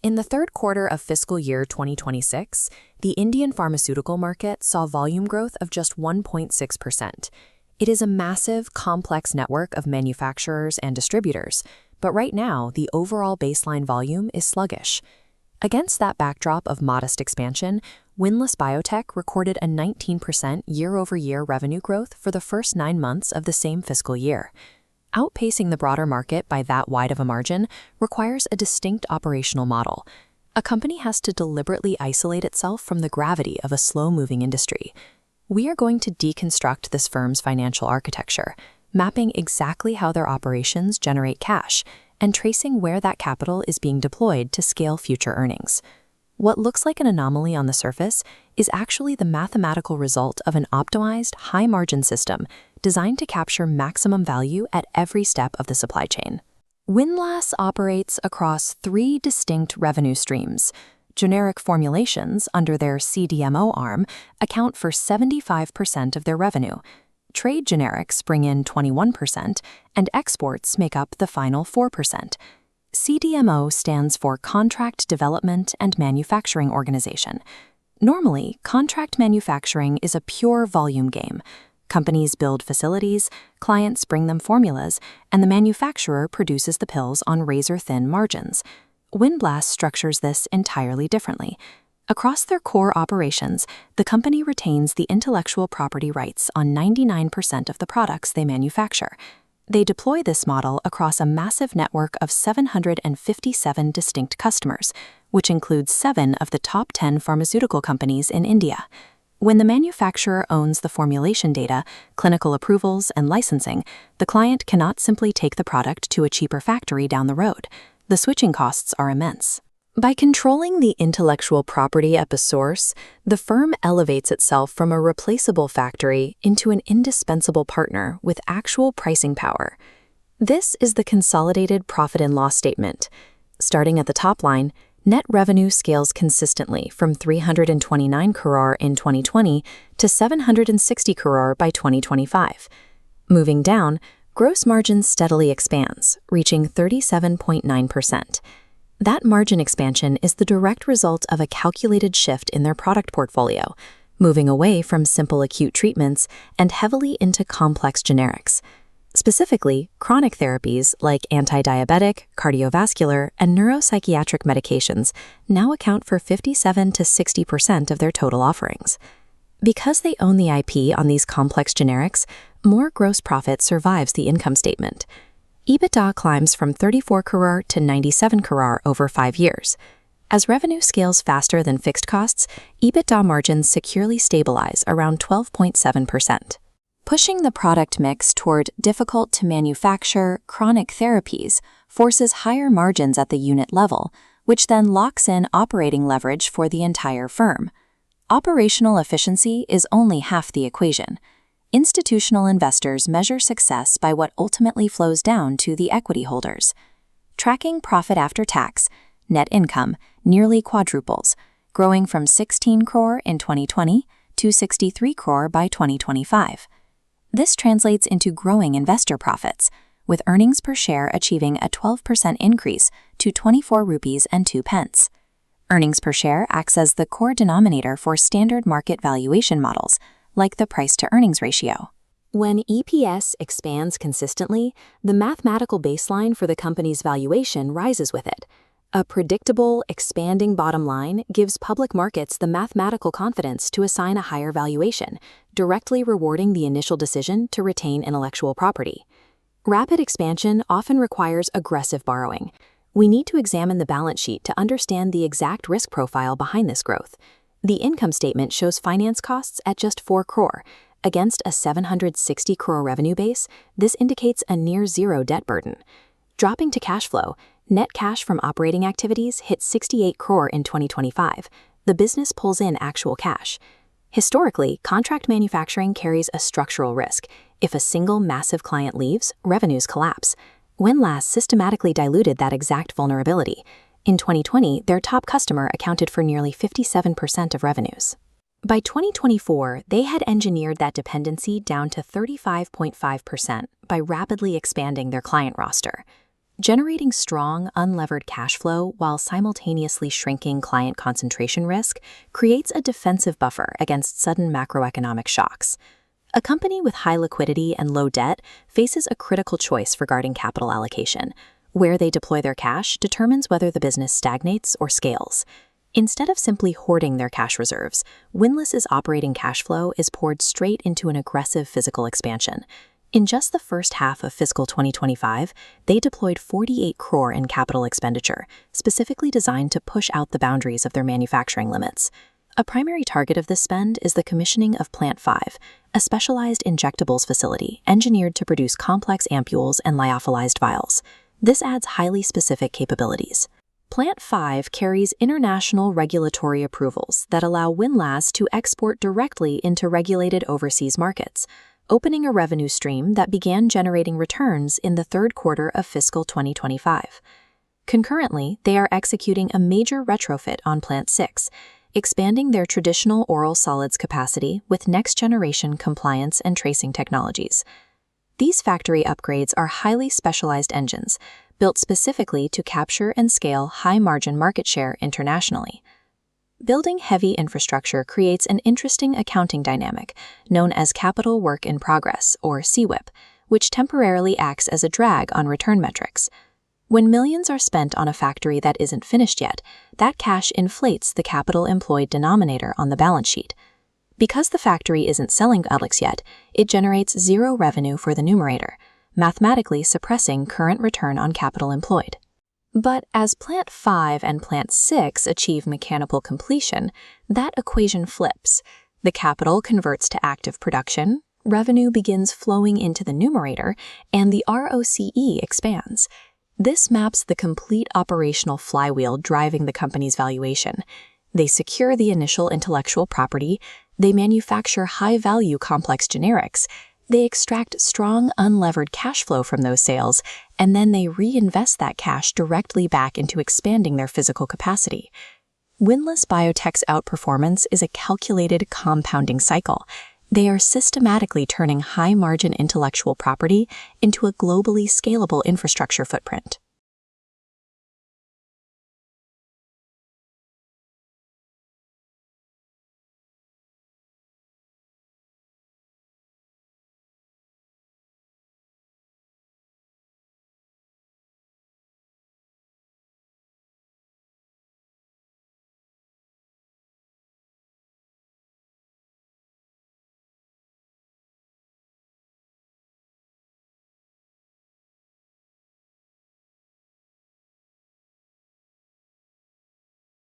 In the third quarter of fiscal year 2026, the Indian pharmaceutical market saw volume growth of just 1.6%. It is a massive, complex network of manufacturers and distributors, but right now, the overall baseline volume is sluggish. Against that backdrop of modest expansion, windlas biotech recorded a 19% year-over-year revenue growth for the first 9 months of the same fiscal year. Outpacing the broader market by that wide of a margin requires a distinct operational model. A company has to deliberately isolate itself from the gravity of a slow-moving industry. We are going to deconstruct this firm's financial architecture, mapping exactly how their operations generate cash and tracing where that capital is being deployed to scale future earnings. What looks like an anomaly on the surface is actually the mathematical result of an optimized, high-margin system designed to capture maximum value at every step of the supply chain. Windlas operates across 3 distinct revenue streams. Generic formulations under their CDMO arm account for 75% of their revenue. Trade generics bring in 21%, and exports make up the final 4%. CDMO stands for Contract Development and Manufacturing Organization. Normally, contract manufacturing is a pure volume game. Companies build facilities, clients bring them formulas, and the manufacturer produces the pills on razor-thin margins. Windlas structures this entirely differently. Across their core operations, the company retains the intellectual property rights on 99% of the products they manufacture. They deploy this model across a massive network of 757 distinct customers, which includes 7 of the top 10 pharmaceutical companies in India. When the manufacturer owns the formulation data, clinical approvals, and licensing, the client cannot simply take the product to a cheaper factory down the road. The switching costs are immense. By controlling the intellectual property at the source, the firm elevates itself from a replaceable factory into an indispensable partner with actual pricing power. This is the consolidated profit and loss statement. Starting at the top line, net revenue scales consistently from 329 crore in 2020 to 760 crore by 2025. Moving down, gross margin steadily expands, reaching 37.9%. That margin expansion is the direct result of a calculated shift in their product portfolio, moving away from simple acute treatments and heavily into complex generics. Specifically, chronic therapies like anti-diabetic, cardiovascular, and neuropsychiatric medications now account for 57 to 60% of their total offerings. Because they own the IP on these complex generics, more gross profit survives the income statement. EBITDA climbs from 34 crore to 97 crore over 5 years. As revenue scales faster than fixed costs, EBITDA margins securely stabilize around 12.7%. Pushing the product mix toward difficult-to-manufacture, chronic therapies forces higher margins at the unit level, which then locks in operating leverage for the entire firm. Operational efficiency is only half the equation. Institutional investors measure success by what ultimately flows down to the equity holders. Tracking profit after tax, net income nearly quadruples, growing from 16 crore in 2020 to 63 crore by 2025. This translates into growing investor profits, with earnings per share achieving a 12% increase to 24 rupees and 2 pence. Earnings per share acts as the core denominator for standard market valuation models, like the price-to-earnings ratio. When EPS expands consistently, the mathematical baseline for the company's valuation rises with it. A predictable, expanding bottom line gives public markets the mathematical confidence to assign a higher valuation, directly rewarding the initial decision to retain intellectual property. Rapid expansion often requires aggressive borrowing. We need to examine the balance sheet to understand the exact risk profile behind this growth. The income statement shows finance costs at just 4 crore. Against a 760 crore revenue base, this indicates a near-zero debt burden. Dropping to cash flow, net cash from operating activities hit 68 crore in 2025. The business pulls in actual cash. Historically, contract manufacturing carries a structural risk. If a single massive client leaves, revenues collapse. Windlas systematically diluted that exact vulnerability. In 2020, their top customer accounted for nearly 57% of revenues. By 2024, they had engineered that dependency down to 35.5% by rapidly expanding their client roster. Generating strong, unlevered cash flow while simultaneously shrinking client concentration risk creates a defensive buffer against sudden macroeconomic shocks. A company with high liquidity and low debt faces a critical choice regarding capital allocation. Where they deploy their cash determines whether the business stagnates or scales. Instead of simply hoarding their cash reserves, Windlas's operating cash flow is poured straight into an aggressive physical expansion. In just the first half of fiscal 2025, they deployed 48 crore in capital expenditure, specifically designed to push out the boundaries of their manufacturing limits. A primary target of this spend is the commissioning of Plant 5, a specialized injectables facility engineered to produce complex ampules and lyophilized vials. This adds highly specific capabilities. Plant 5 carries international regulatory approvals that allow windlas to export directly into regulated overseas markets, opening a revenue stream that began generating returns in the third quarter of fiscal 2025. Concurrently, they are executing a major retrofit on Plant 6, expanding their traditional oral solids capacity with next-generation compliance and tracing technologies. These factory upgrades are highly specialized engines, built specifically to capture and scale high-margin market share internationally. Building heavy infrastructure creates an interesting accounting dynamic known as capital work in progress, or CWIP, which temporarily acts as a drag on return metrics. When millions are spent on a factory that isn't finished yet, that cash inflates the capital employed denominator on the balance sheet. Because the factory isn't selling products yet, it generates zero revenue for the numerator, mathematically suppressing current return on capital employed. But as Plant 5 and Plant 6 achieve mechanical completion, that equation flips. The capital converts to active production, revenue begins flowing into the numerator, and the ROCE expands. This maps the complete operational flywheel driving the company's valuation. They secure the initial intellectual property, they manufacture high-value complex generics, they extract strong, unlevered cash flow from those sales, and then they reinvest that cash directly back into expanding their physical capacity. Windlas Biotech's outperformance is a calculated compounding cycle. They are systematically turning high-margin intellectual property into a globally scalable infrastructure footprint.